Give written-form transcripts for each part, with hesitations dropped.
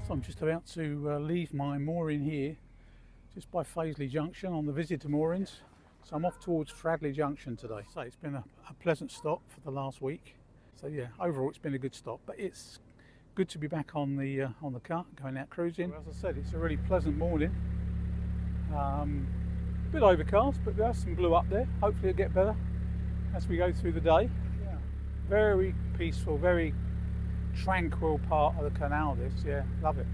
So I'm just about to leave my mooring here, just by Fazeley Junction on the visitor moorings. So I'm off towards Fradley Junction today. So it's been a pleasant stop for the last week. So yeah, overall it's been a good stop, but it's good to be back on the car, going out cruising. Well, as I said, it's a really pleasant morning. A bit overcast, but there's some blue up there. Hopefully it'll get better as we go through the day. Yeah. Very peaceful, very tranquil part of the canal, this, yeah, love it.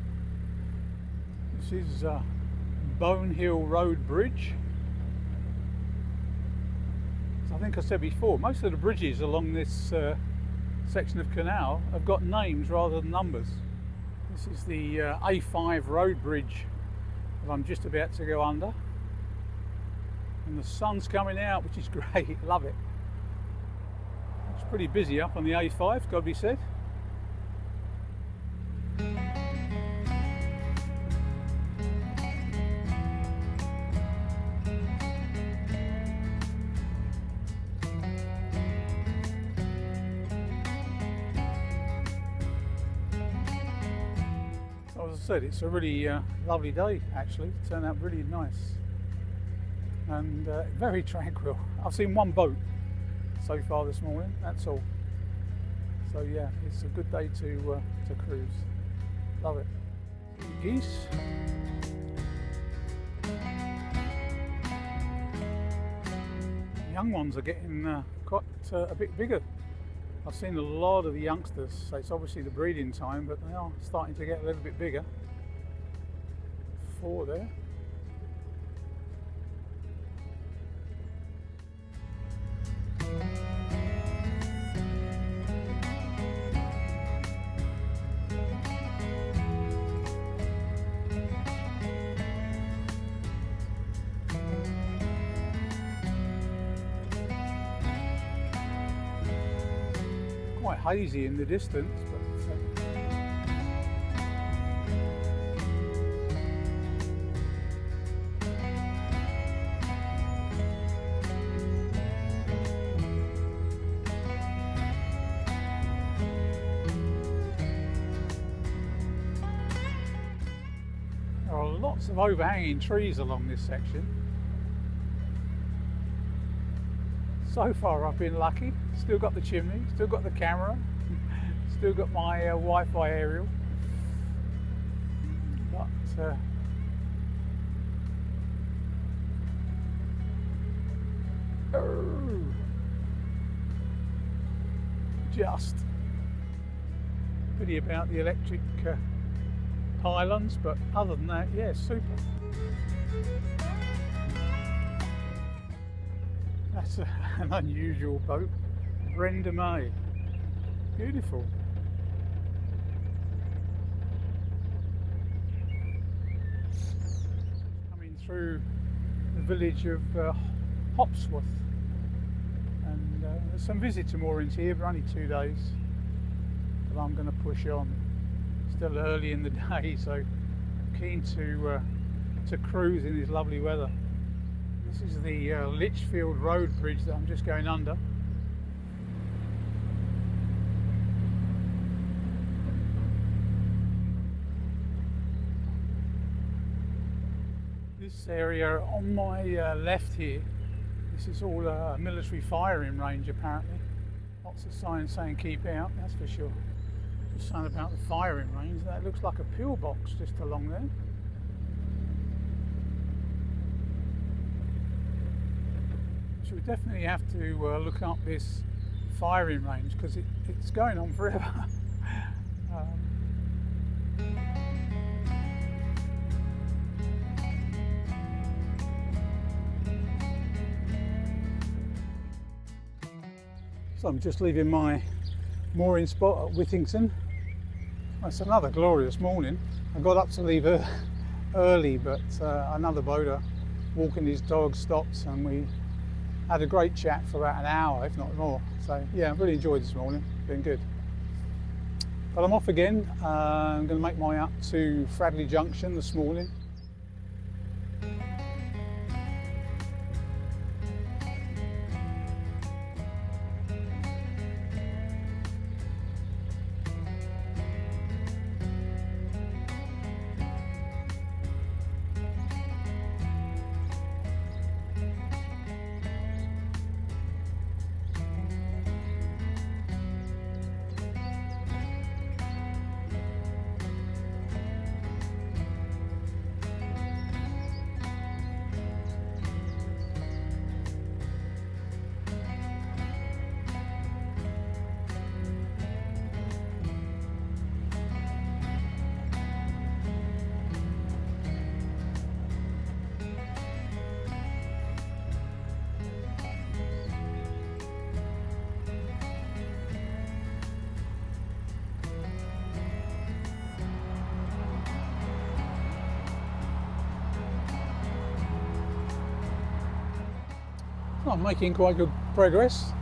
This is Bone Hill Road Bridge. So I think I said before, most of the bridges along this section of canal have got names rather than numbers. This is the A5 road bridge that I'm just about to go under. And the sun's coming out, which is great, love it. It's pretty busy up on the A5, got to be said. As I said, it's a really lovely day actually. It turned out really nice and very tranquil. I've seen one boat so far this morning, that's all. So yeah, it's a good day to cruise. Love it. Geese. The young ones are getting quite a bit bigger. I've seen a lot of the youngsters, so it's obviously the breeding time, but they are starting to get a little bit bigger. 4 there. Quite hazy in the distance, but there are lots of overhanging trees along this section. So far I've been lucky, still got the chimney, still got the camera, still got my Wi-Fi aerial, but just pity about the electric pylons, but other than that, yeah, super. That's an unusual boat. Brenda May. Beautiful. Coming through the village of Hopsworth. And there's some visitor moorings here, but only 2 days. But I'm going to push on. Still early in the day, so keen to cruise in this lovely weather. This is the Lichfield Road Bridge that I'm just going under. This area on my left here, this is all a military firing range apparently. Lots of signs saying keep out, that's for sure. Just saying about the firing range, that looks like a pillbox just along there. We definitely have to look up this firing range because it's going on forever. So I'm just leaving my mooring spot at Whittington. It's another glorious morning. I got up to leave early, but another boater walking his dog stopped and we had a great chat for about an hour, if not more. So yeah, I really enjoyed this morning, been good. But I'm off again. I'm going to make my way up to Fradley Junction this morning. I'm making quite good progress.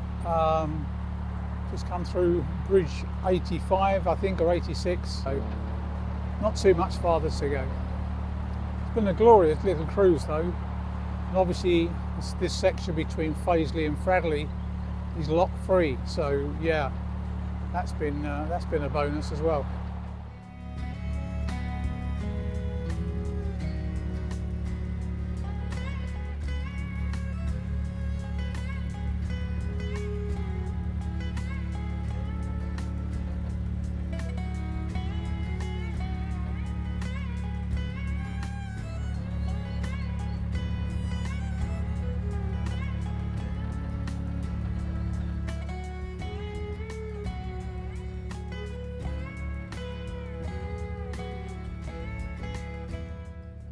Just come through bridge 85, I think, or 86, so not too much farther to go. It's been a glorious little cruise though, and obviously this section between Fazeley and Fradley is lock free, so yeah, that's been a bonus as well.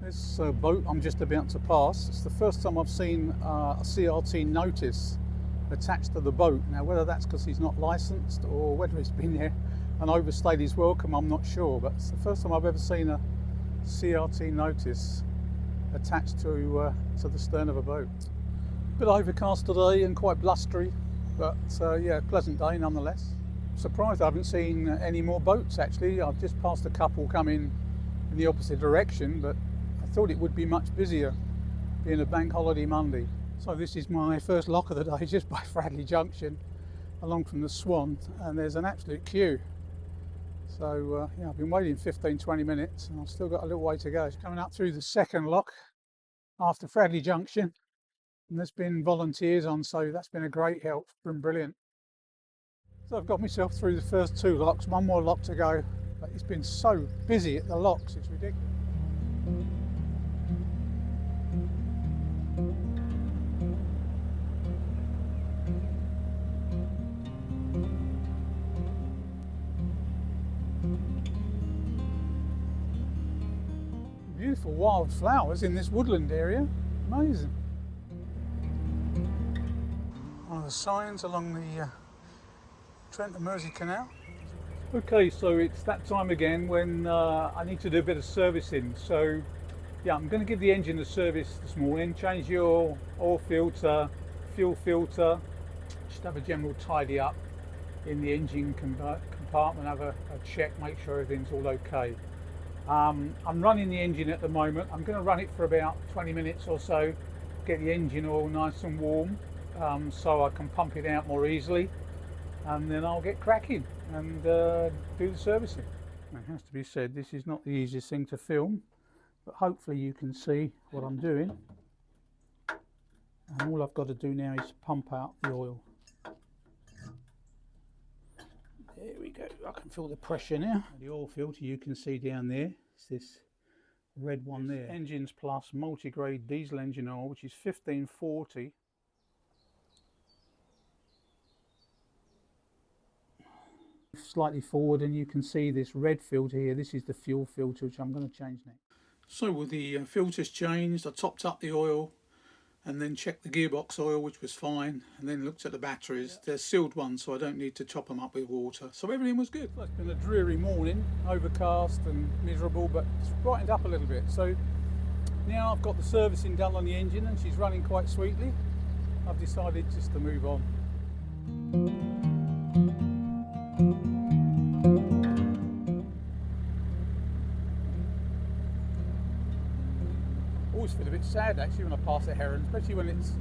This boat I'm just about to pass, it's the first time I've seen a CRT notice attached to the boat. Now whether that's because he's not licensed or whether he's been there and overstayed his welcome, I'm not sure, but it's the first time I've ever seen a CRT notice attached to the stern of a boat. A bit overcast today and quite blustery, but yeah, pleasant day nonetheless. Surprised I haven't seen any more boats actually. I've just passed a couple coming in the opposite direction, but I thought it would be much busier being a bank holiday Monday. So this is my first lock of the day, just by Fradley Junction along from the Swan, and there's an absolute queue. So yeah, I've been waiting 15-20 minutes and I've still got a little way to go. Coming up through the second lock after Fradley Junction, and there's been volunteers on, so that's been a great help. It's been brilliant. So I've got myself through the first two locks, one more lock to go, but it's been so busy at the locks, it's ridiculous. Beautiful wild flowers in this woodland area, amazing. One of the signs along the Trent and Mersey Canal. Okay, so it's that time again when I need to do a bit of servicing. So yeah, I'm going to give the engine a service this morning, change your oil filter, fuel filter, just have a general tidy up in the engine compartment, have a check, make sure everything's all okay. I'm running the engine at the moment. I'm going to run it for about 20 minutes or so, get the engine oil nice and warm, so I can pump it out more easily, and then I'll get cracking and do the servicing. It has to be said, this is not the easiest thing to film, but hopefully you can see what I'm doing. And all I've got to do now is pump out the oil. There we go, I can feel the pressure now. The oil filter you can see down there, it's this red one there. Engines Plus multi-grade diesel engine oil, which is 1540. Slightly forward and you can see this red filter here, this is the fuel filter, which I'm going to change next. So with the filters changed, I topped up the oil and then checked the gearbox oil, which was fine, and then looked at the batteries. They're sealed ones, so I don't need to top them up with water, so everything was good. It's been a dreary morning, overcast and miserable, but it's brightened up a little bit. So now I've got the servicing done on the engine and she's running quite sweetly. I've decided just to move on. Always feel a bit sad actually when I pass a heron, especially when it's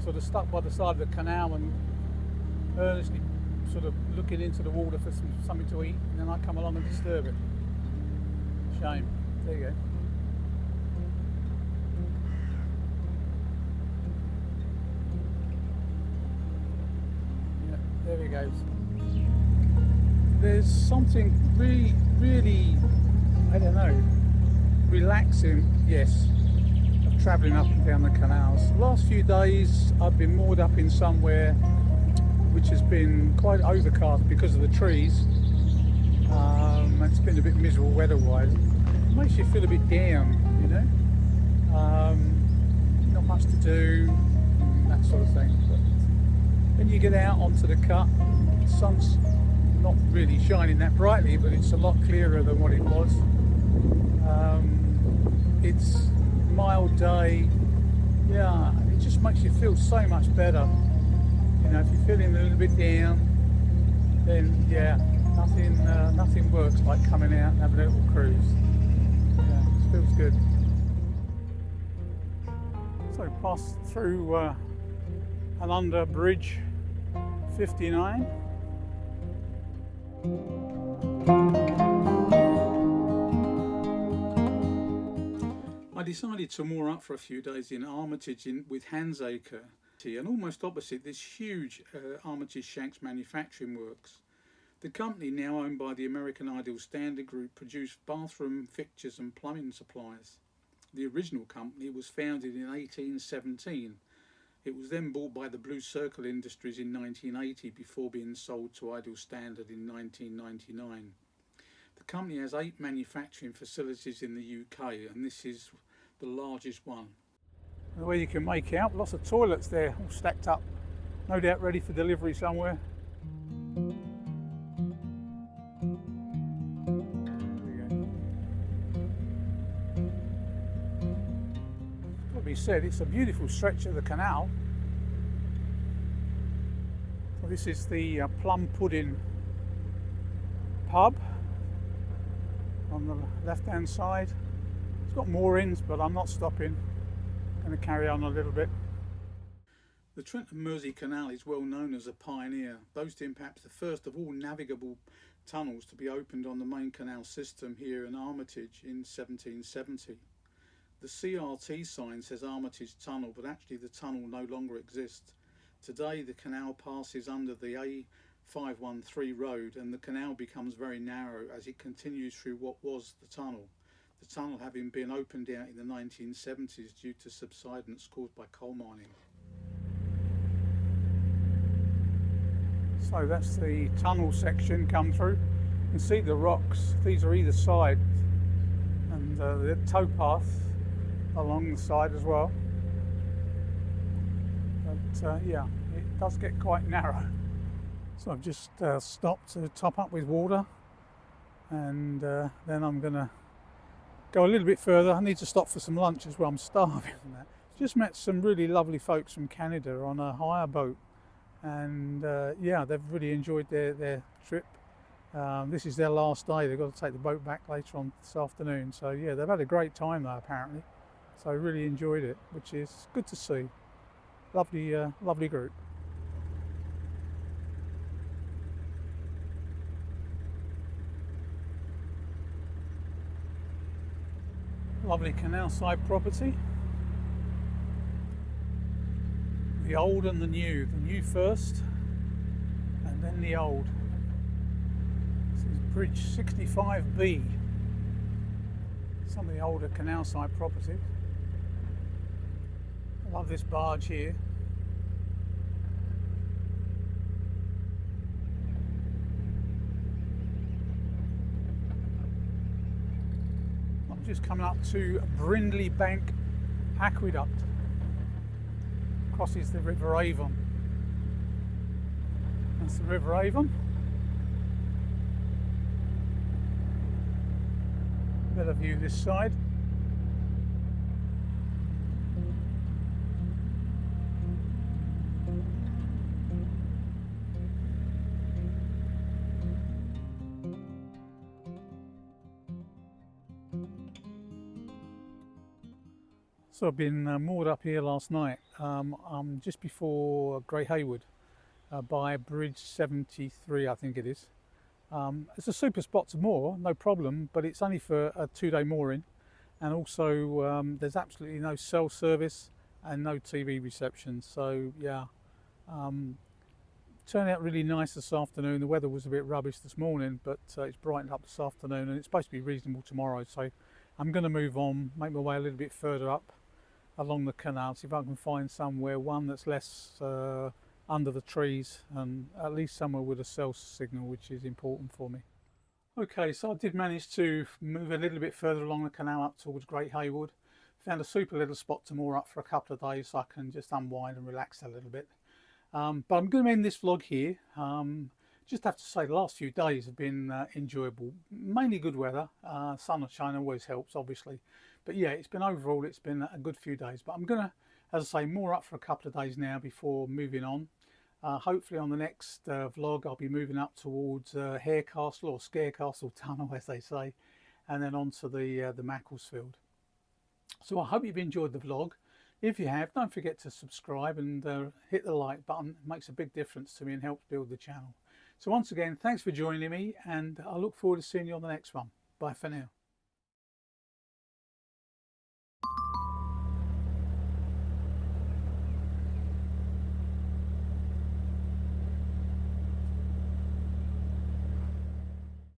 sort of stuck by the side of the canal and earnestly sort of looking into the water for something to eat, and then I come along and disturb it. Shame. There you go. Yeah, there he goes. There's something really, I don't know, relaxing, yes, of travelling up and down the canals. The last few days I've been moored up in somewhere which has been quite overcast because of the trees. It's been a bit miserable weather-wise. It makes you feel a bit down, you know. Not much to do, that sort of thing. But then you get out onto the cut, the sun's not really shining that brightly, but it's a lot clearer than what it was. It's a mild day, yeah, just makes you feel so much better. You know, if you're feeling a little bit down, then yeah, nothing works like coming out and having a little cruise. Yeah, it feels good. So passed through and under bridge 59. I decided to moor up for a few days in Armitage with Handsacre, and almost opposite this huge Armitage Shanks manufacturing works. The company, now owned by the American Ideal Standard Group, produced bathroom fixtures and plumbing supplies. The original company was founded in 1817. It was then bought by the Blue Circle Industries in 1980 before being sold to Ideal Standard in 1999. The company has 8 manufacturing facilities in the UK, and this is the largest one. The way you can make out, lots of toilets there all stacked up, no doubt ready for delivery somewhere. Got to be said, it's a beautiful stretch of the canal. So this is the Plum Pudding pub on the left hand side. It's got moorings, but I'm not stopping. I'm going to carry on a little bit. The Trent and Mersey Canal is well known as a pioneer, boasting perhaps the first of all navigable tunnels to be opened on the main canal system here in Armitage in 1770. The CRT sign says Armitage Tunnel, but actually the tunnel no longer exists. Today the canal passes under the A513 road, and the canal becomes very narrow as it continues through what was the tunnel. The tunnel having been opened out in the 1970s due to subsidence caused by coal mining. So that's the tunnel section come through. You can see the rocks, these are either side, and the towpath along the side as well. But yeah, it does get quite narrow. So I've just stopped to top up with water, and then I'm going to go a little bit further. I need to stop for some lunch as well, I'm starving. Just met some really lovely folks from Canada on a hire boat, and yeah, they've really enjoyed their trip. This is their last day. They've got to take the boat back later on this afternoon, so yeah, they've had a great time though apparently, so I really enjoyed it, which is good to see. Lovely group. Lovely canal side property. The old and the new first and then the old. This is bridge 65B. Some of the older canal side properties. I love this barge here. Just coming up to Brindley Bank Aqueduct, crosses the River Avon. That's the River Avon. Better view this side. So I've been moored up here last night. I'm just before Great Haywood by bridge 73, I think it is. It's a super spot to moor, no problem, but it's only for a 2-day mooring, and also there's absolutely no cell service and no TV reception. So yeah, turned out really nice this afternoon. The weather was a bit rubbish this morning, but it's brightened up this afternoon, and it's supposed to be reasonable tomorrow. So I'm going to move on, make my way a little bit further up along the canal, see if I can find somewhere, one that's less under the trees, and at least somewhere with a cell signal, which is important for me. Okay, so I did manage to move a little bit further along the canal up towards Great Haywood. Found a super little spot to moor up for a couple of days so I can just unwind and relax a little bit. But I'm going to end this vlog here. Just have to say the last few days have been enjoyable, mainly good weather. Sun or shine always helps, obviously, but yeah, it's been overall, it's been a good few days. But I'm going to As I say, more up for a couple of days now before moving on. Hopefully on the next vlog I'll be moving up towards Harecastle or Scarecastle Tunnel, as they say, and then on to the Macclesfield. So I hope you've enjoyed the vlog. If you have, don't forget to subscribe and hit the like button. It makes a big difference to me and helps build the channel. So once again, thanks for joining me, and I look forward to seeing you on the next one. Bye for now.